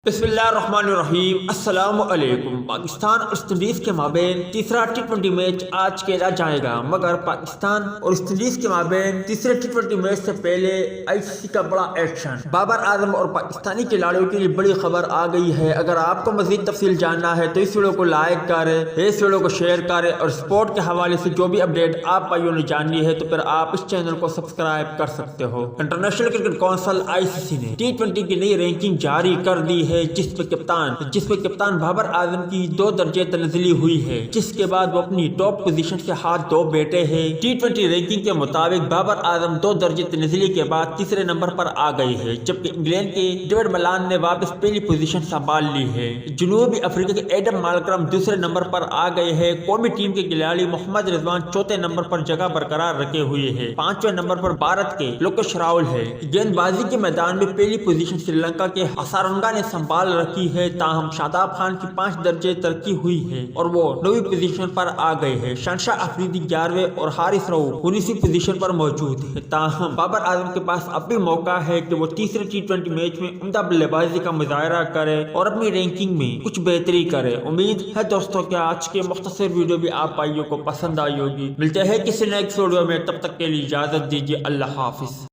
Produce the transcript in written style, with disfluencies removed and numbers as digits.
بسم اللہ الرحمن الرحیم۔ السلام علیکم۔ پاکستان اور ویسٹ انڈیز کے مابین تیسرا ٹی20 میچ آج کھیلا جائے گا، مگر پاکستان اور ویسٹ انڈیز کے مابین تیسرے ٹی20 میچ سے پہلے ICC کا بڑا ایکشن، بابر اعظم اور پاکستانی کھلاڑیوں کے لیے بڑی خبر آ گئی ہے۔ اگر آپ کو مزید تفصیل جاننا ہے تو اس ویڈیو کو لائک کریں، اس ویڈیو کو شیئر کریں اور سپورٹ کے حوالے سے جو بھی اپڈیٹ آپ بھائیوں نے جاننی ہے تو پھر آپ اس چینل کو سبسکرائب کر سکتے ہو۔ انٹرنیشنل کرکٹ کونسل ICC نے ٹی20 کی نئی رینکنگ جاری کر دی ہے، جس میں کپتان بابر اعظم کی 2 درجے تنزلی ہوئی ہے، جس کے بعد وہ اپنی ٹاپ پوزیشن سے ہاتھ دھو بیٹھے ہیں۔ ٹی20 رینکنگ کے مطابق بابر اعظم 2 درجے تنزلی کے بعد تیسرے نمبر پر آ گئے ہیں، جبکہ انگلینڈ کے ڈیوڈ ملان نے واپس پہلی پوزیشن سنبھال لی ہے۔ جنوبی افریقہ کے ایڈم مالکرم دوسرے نمبر پر آ گئے ہیں۔ قومی ٹیم کے کھلاڑی محمد رضوان چوتھے نمبر پر جگہ برقرار رکھے ہوئے ہیں۔ 5ویں نمبر پر بھارت کے لوکیش راہل ہے۔ گیند بازی کے میدان میں پہلی پوزیشن سری لنکا کے ہسارنگا نے سنبھال رکھی ہے، تاہم شاداب خان کی 5 درجے ترقی ہوئی ہے اور وہ 9ویں پوزیشن پر آ گئے ہیں۔ شہنشاہ افریدی 11ویں اور حارث رؤف 19ویں پوزیشن پر موجود ہے، تاہم بابر اعظم کے پاس اب بھی موقع ہے کہ وہ تیسرے ٹی20 میچ میں عمدہ بلے بازی کا مظاہرہ کرے اور اپنی رینکنگ میں کچھ بہتری کرے۔ امید ہے دوستوں کہ آج کے مختصر ویڈیو بھی آپ بھائیوں کو پسند آئی ہوگی۔ ملتے ہیں کسی نیکسٹ ویڈیو میں، تب تک کے لیے اجازت دیجیے۔ اللہ حافظ۔